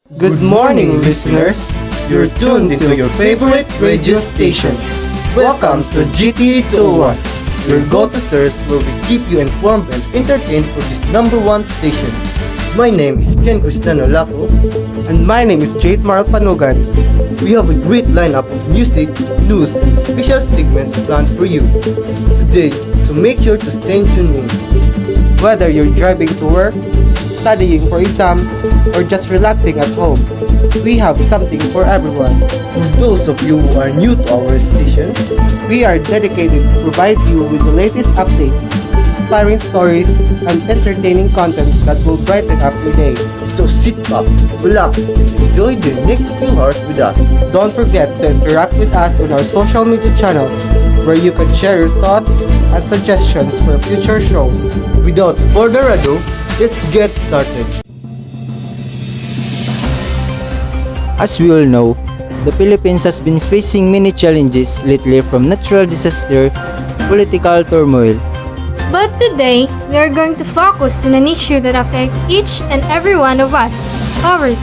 Good morning, listeners! You're tuned into your favorite radio station. Welcome to GT201, your go-to source where we keep you informed and entertained for this number one station. My name is Ken Cristiano Laco. And my name is Jade Mark Panugan. We have a great lineup of music, news, and special segments planned for you today, so make sure to stay tuned in. Whether you're driving to work, studying for exams, or just relaxing at home, we have something for everyone. For those of you who are new to our station, We are dedicated to provide you with the latest updates, inspiring stories, and entertaining content that will brighten up your day. so sit back, relax, and enjoy the next few hours with us. Don't forget to interact with us on our social media channels, where you can share your thoughts and suggestions for future shows. Without further ado, let's get started. As we all know, the Philippines has been facing many challenges lately, from natural disaster, political turmoil. But today, we are going to focus on an issue that affects each and every one of us, poverty.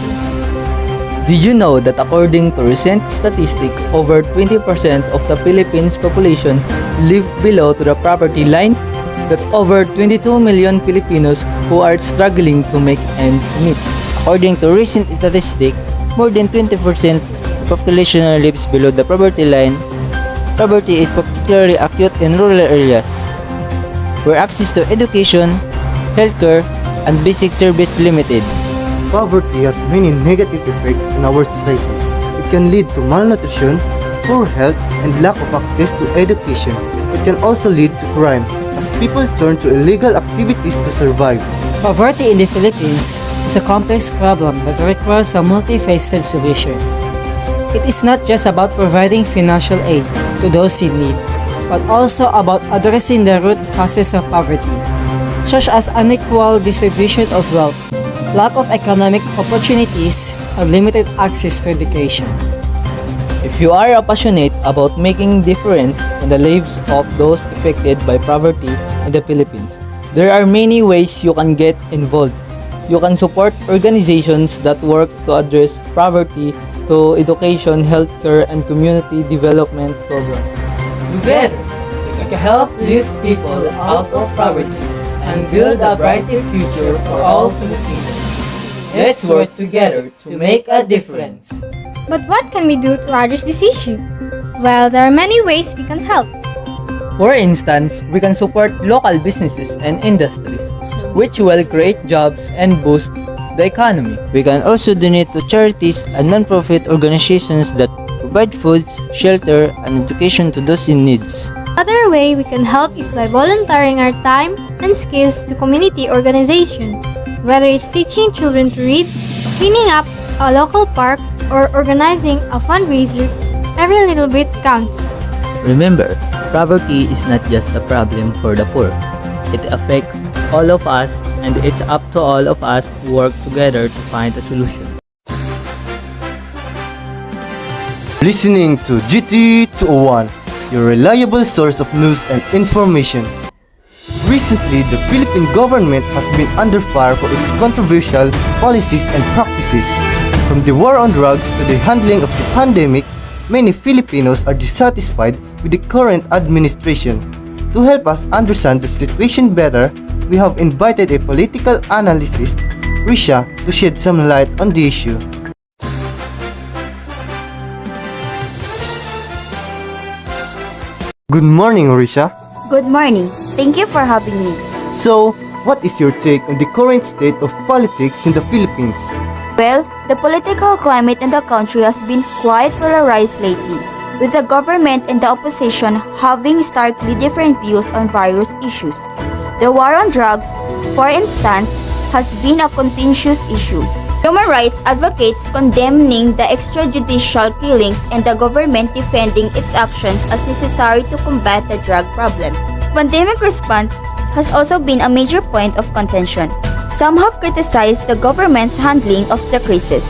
Did you know that according to recent statistics, over 20% of the Philippines populations live below to the poverty line? That over 22 million Filipinos who are struggling to make ends meet. According to recent statistics, more than 20% of the population lives below the poverty line. Poverty is particularly acute in rural areas, where access to education, healthcare, and basic service limited. Poverty has many negative effects in our society. It can lead to malnutrition, poor health, and lack of access to education. It can also lead to crime, as people turn to illegal activities to survive. Poverty in the Philippines is a complex problem that requires a multifaceted solution. It is not just about providing financial aid to those in need, but also about addressing the root causes of poverty, such as unequal distribution of wealth, lack of economic opportunities, and limited access to education. If you are passionate about making difference in the lives of those affected by poverty in the Philippines, there are many ways you can get involved. You can support organizations that work to address poverty to education, healthcare, and community development programs. Together, we can help lift people out of poverty and build a brighter future for all Filipinos. Let's work together to make a difference. But what can we do to address this issue? Well, there are many ways we can help. For instance, we can support local businesses and industries, which will create jobs and boost the economy. We can also donate to charities and non-profit organizations that provide foods, shelter, and education to those in needs. Another way we can help is by volunteering our time and skills to community organization, whether it's teaching children to read, cleaning up a local park, or organizing a fundraiser. Every little bit counts. Remember, poverty is not just a problem for the poor. It affects all of us, and it's up to all of us to work together to find a solution. Listening to GT201, your reliable source of news and information. Recently, the Philippine government has been under fire for its controversial policies and practices. From the war on drugs to the handling of the pandemic, many Filipinos are dissatisfied with the current administration. To help us understand the situation better, we have invited a political analyst, Risha, to shed some light on the issue. Good morning, Risha. Good morning. Thank you for having me. So, what is your take on the current state of politics in the Philippines? Well, the political climate in the country has been quite polarized lately, with the government and the opposition having starkly different views on various issues. The war on drugs, for instance, has been a contentious issue. Human rights advocates condemning the extrajudicial killings and the government defending its actions as necessary to combat the drug problem. Pandemic response has also been a major point of contention. Some have criticized the government's handling of the crisis,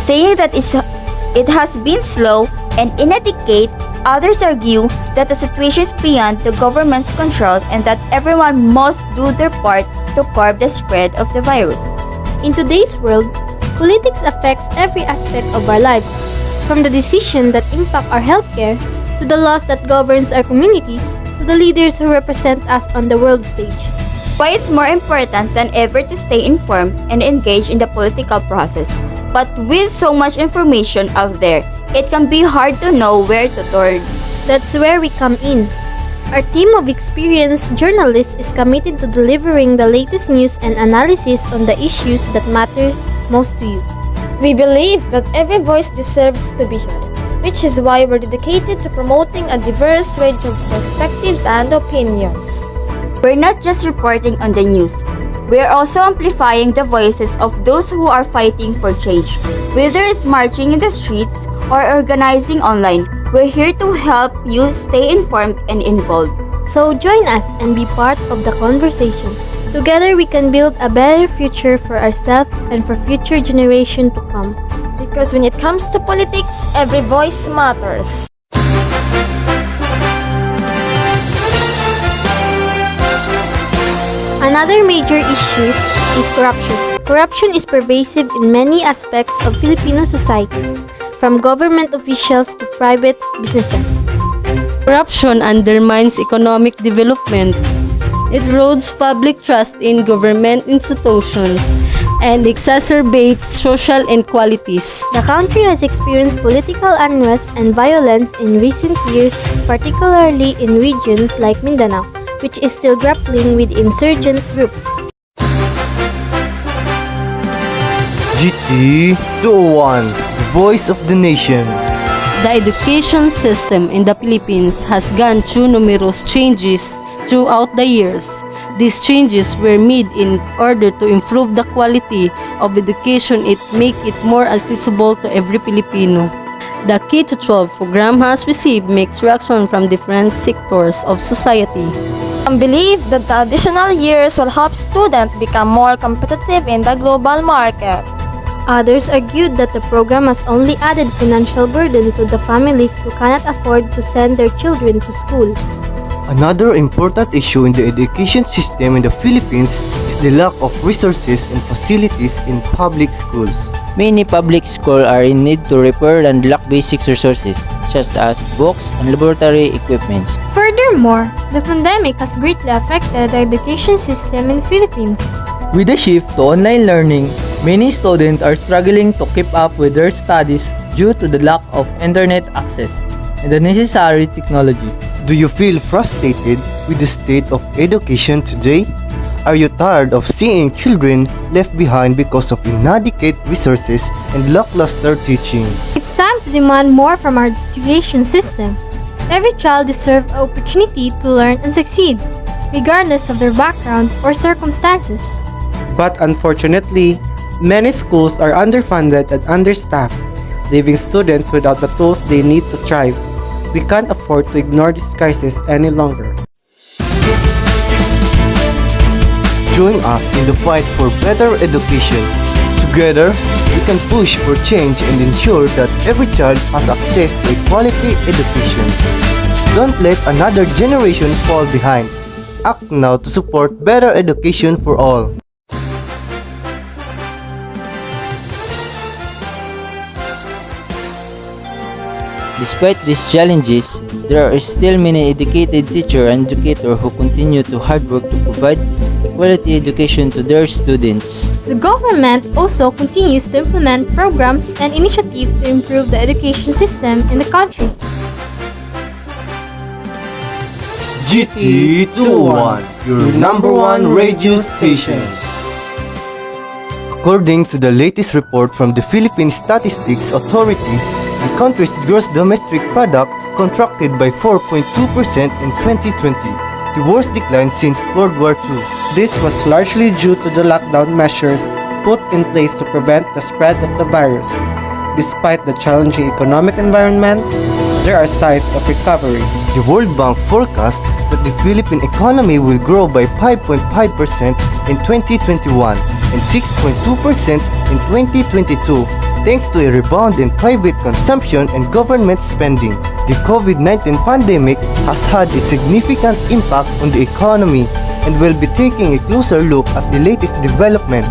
saying that it has been slow and inadequate. Others argue that the situation is beyond the government's control and that everyone must do their part to curb the spread of the virus. In today's world, Politics affects every aspect of our lives, from the decisions that impact our healthcare, to the laws that governs our communities, to the leaders who represent us on the world stage. Why it's more important than ever to stay informed and engage in the political process. But with so much information out there, it can be hard to know where to turn. That's where we come in. Our team of experienced journalists is committed to delivering the latest news and analysis on the issues that matter most to you. We believe that every voice deserves to be heard, which is why we're dedicated to promoting a diverse range of perspectives and opinions. We're not just reporting on the news. We're also amplifying the voices of those who are fighting for change. Whether it's marching in the streets or organizing online, we're here to help you stay informed and involved. So join us and be part of the conversation. Together we can build a better future for ourselves and for future generations to come. Because when it comes to politics, every voice matters. Another major issue is corruption. Corruption is pervasive in many aspects of Filipino society, from government officials to private businesses. Corruption undermines economic development. It erodes public trust in government institutions and exacerbates social inequalities. The country has experienced political unrest and violence in recent years, particularly in regions like Mindanao, which is still grappling with insurgent groups. GT201, the voice of the nation. The education system in the Philippines has gone through numerous changes throughout the years. These changes were made in order to improve the quality of education and make it more accessible to every Filipino. The K-12 program has received mixed reaction from different sectors of society. Some believe that the additional years will help students become more competitive in the global market. Others argued that the program has only added financial burden to the families who cannot afford to send their children to school. Another important issue in the education system in the Philippines is the lack of resources and facilities in public schools. Many public schools are in need to repair and lack basic resources such as books and laboratory equipments. Furthermore, the pandemic has greatly affected the education system in the Philippines. With the shift to online learning, many students are struggling to keep up with their studies due to the lack of internet access and the necessary technology. Do you feel frustrated with the state of education today? Are you tired of seeing children left behind because of inadequate resources and lackluster teaching? It's time to demand more from our education system. Every child deserves an opportunity to learn and succeed, regardless of their background or circumstances. But unfortunately, many schools are underfunded and understaffed, leaving students without the tools they need to thrive. We can't afford to ignore this crisis any longer. Join us in the fight for better education. Together, we can push for change and ensure that every child has access to a quality education. Don't let another generation fall behind. Act now to support better education for all. Despite these challenges, there are still many educated teachers and educators who continue to hard work to provide quality education to their students. The government also continues to implement programs and initiatives to improve the education system in the country. GT201, your number one radio station. According to the latest report from the Philippine Statistics Authority, the country's gross domestic product contracted by 4.2% in 2020, the worst decline since World War II. This was largely due to the lockdown measures put in place to prevent the spread of the virus. Despite the challenging economic environment, there are signs of recovery. The World Bank forecasts that the Philippine economy will grow by 5.5% in 2021 and 6.2% in 2022, thanks to a rebound in private consumption and government spending. The COVID-19 pandemic has had a significant impact on the economy, and we'll be taking a closer look at the latest development.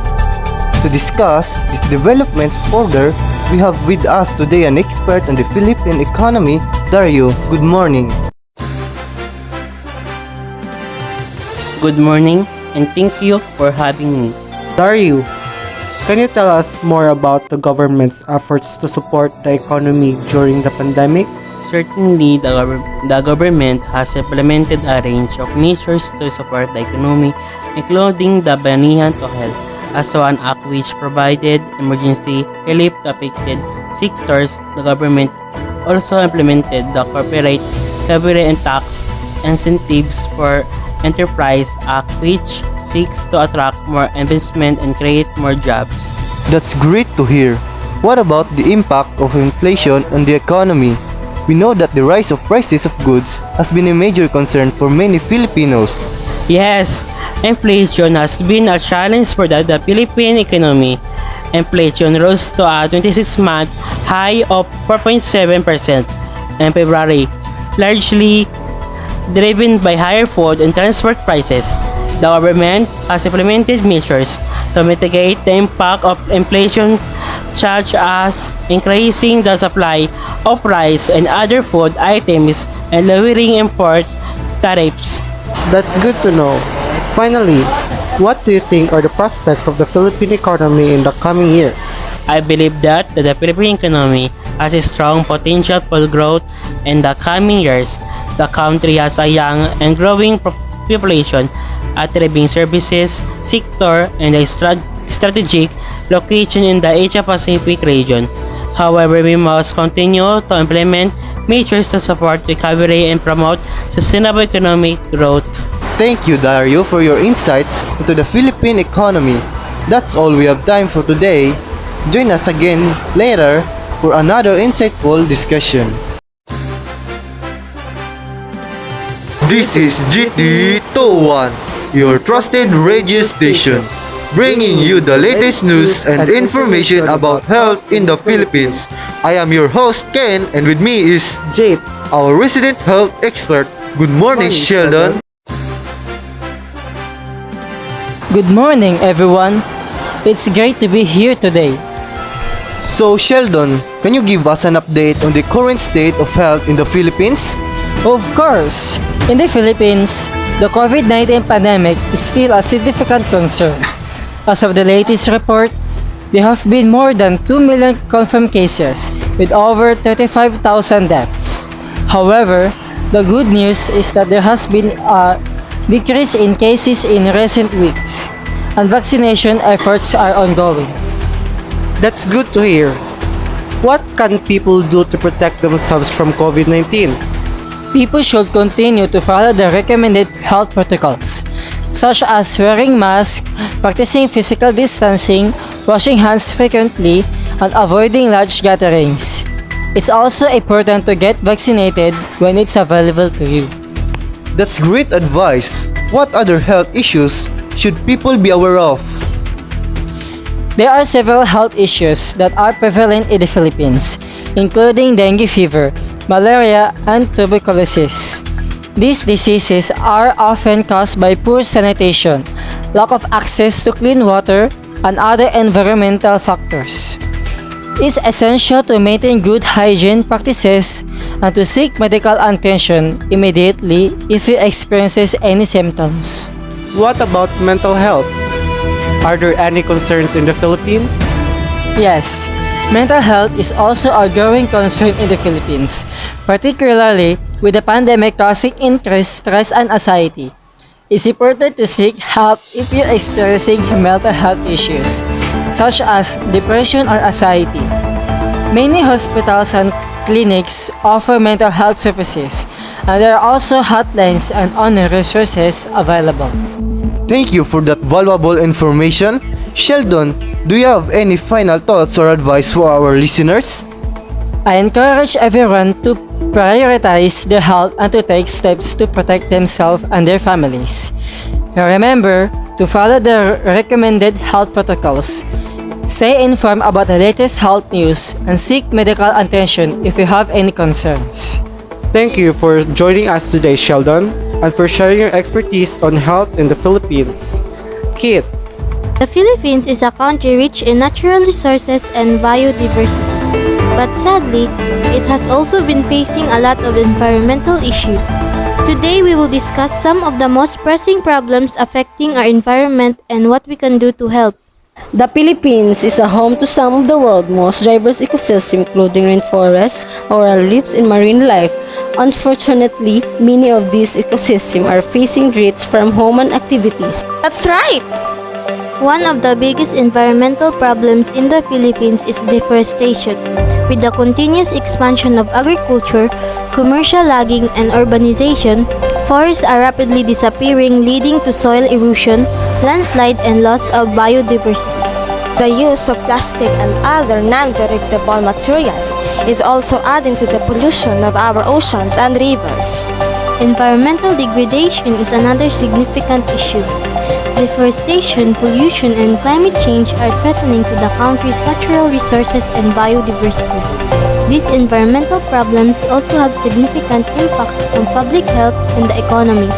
To discuss these developments further, we have with us today an expert on the Philippine economy, Dario. Good morning. Good morning and thank you for having me. Dario, can you tell us more about the government's efforts to support the economy during the pandemic? Certainly, the government has implemented a range of measures to support the economy, including the Banihan to Health, as one act which provided emergency relief to affected sectors. The government also implemented the Corporate Cabaret and Tax Incentives for Enterprise Act, which seeks to attract more investment and create more jobs. That's great to hear. What about the impact of inflation on the economy? We know that the rise of prices of goods has been a major concern for many Filipinos. Yes, inflation has been a challenge for the Philippine economy. Inflation rose to a 26-month high of 4.7% in February, largely driven by higher food and transport prices. The government has implemented measures to mitigate the impact of inflation, such as increasing the supply of rice and other food items and lowering import tariffs. That's good to know. Finally, what do you think are the prospects of the Philippine economy in the coming years? I believe that the Philippine economy has a strong potential for growth in the coming years. The country has a young and growing population, a thriving services sector, and a strategic location in the Asia-Pacific region. However, we must continue to implement measures to support recovery and promote sustainable economic growth. Thank you, Dario, for your insights into the Philippine economy. That's all we have time for today. Join us again later for another insightful discussion. This is GT201, your trusted radio station, bringing you the latest news and information about health in the Philippines. I am your host, Ken, and with me is Jade, our resident health expert. Good morning, Sheldon. Good morning, everyone. It's great to be here today. So, Sheldon, can you give us an update on the current state of health in the Philippines? Of course, in the Philippines, the COVID-19 pandemic is still a significant concern. As of the latest report, there have been more than 2 million confirmed cases with over 35,000 deaths. However, the good news is that there has been a decrease in cases in recent weeks, and vaccination efforts are ongoing. that's good to hear. What can people do to protect themselves from COVID-19? People should continue to follow the recommended health protocols, such as wearing masks, practicing physical distancing, washing hands frequently, and avoiding large gatherings. It's also important to get vaccinated when it's available to you. That's great advice. What other health issues should people be aware of? There are several health issues that are prevalent in the Philippines, including dengue fever, malaria, and tuberculosis. These diseases are often caused by poor sanitation, lack of access to clean water, and other environmental factors. It's essential to maintain good hygiene practices and to seek medical attention immediately if you experience any symptoms. What about mental health? Are there any concerns in the Philippines? Yes, mental health is also a growing concern in the Philippines, particularly with the pandemic causing increased stress and anxiety. It's important to seek help if you're experiencing mental health issues, such as depression or anxiety. Many hospitals and clinics offer mental health services, and there are also hotlines and online resources available. Thank you for that valuable information. Sheldon, do you have any final thoughts or advice for our listeners? I encourage everyone to prioritize their health and to take steps to protect themselves and their families. Remember to follow the recommended health protocols. Stay informed about the latest health news and seek medical attention if you have any concerns. Thank you for joining us today, Sheldon, and for sharing your expertise on health in the Philippines. Kit, The Philippines is a country rich in natural resources and biodiversity. But sadly, it has also been facing a lot of environmental issues. Today we will discuss some of the most pressing problems affecting our environment and what we can do to help. The Philippines is a home to some of the world's most diverse ecosystems, including rainforests, coral reefs, and marine life. Unfortunately, many of these ecosystems are facing threats from human activities. That's right! One of the biggest environmental problems in the Philippines is deforestation. With the continuous expansion of agriculture, commercial logging, and urbanization, forests are rapidly disappearing, leading to soil erosion, landslide, and loss of biodiversity. The use of plastic and other non-biodegradable materials is also adding to the pollution of our oceans and rivers. Environmental degradation is another significant issue. Deforestation, pollution, and climate change are threatening to the country's natural resources and biodiversity. These environmental problems also have significant impacts on public health and the economy.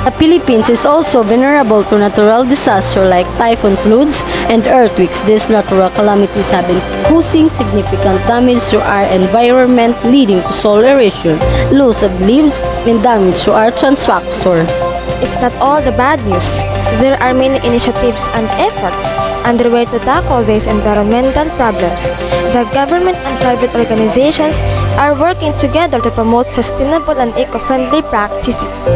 The Philippines is also vulnerable to natural disasters like typhoon, floods, and earthquakes. These natural calamities have been causing significant damage to our environment, leading to soil erosion, loss of leaves, and damage to our infrastructure. It's not all the bad news. There are many initiatives and efforts underway to tackle these environmental problems. The government and private organizations are working together to promote sustainable and eco-friendly practices.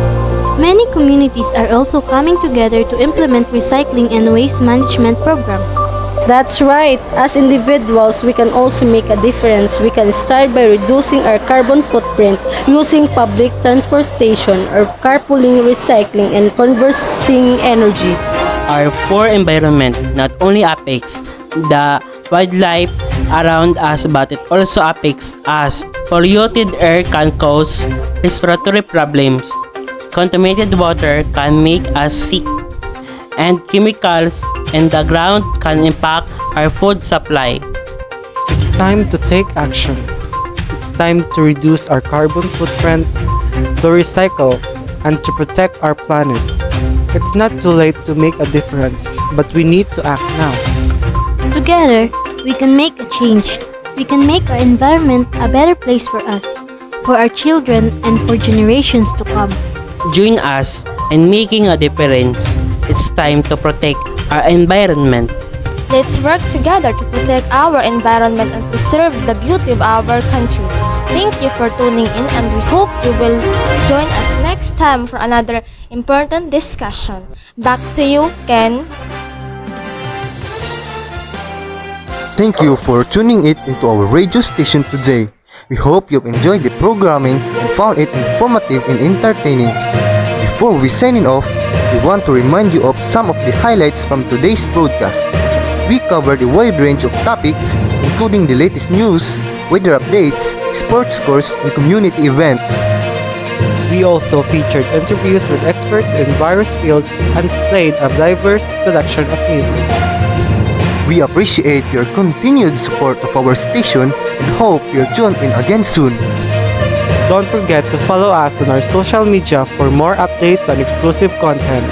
Many communities are also coming together to implement recycling and waste management programs. That's right. As individuals, we can also make a difference. We can start by reducing our carbon footprint, using public transportation, or carpooling, recycling, and conserving energy. Our poor environment not only affects the wildlife around us, but it also affects us. Polluted air can cause respiratory problems. Contaminated water can make us sick, and chemicals in the ground can impact our food supply. It's time to take action. It's time to reduce our carbon footprint, to recycle, and to protect our planet. It's not too late to make a difference, but we need to act now. Together, we can make a change. We can make our environment a better place for us, for our children, and for generations to come. Join us in making a difference. It's time to protect our environment. Let's work together to protect our environment and preserve the beauty of our country. Thank you for tuning in, and we hope you will join us next time for another important discussion. Back to you, Ken. Thank you for tuning it into our radio station today. We hope you've enjoyed the programming and found it informative and entertaining. Before we sign off, we want to remind you of some of the highlights from today's broadcast. We covered a wide range of topics, including the latest news, weather updates, sports scores, and community events. We also featured interviews with experts in various fields and played a diverse selection of music. We appreciate your continued support of our station and hope you'll tune in again soon. Don't forget to follow us on our social media for more updates and exclusive content.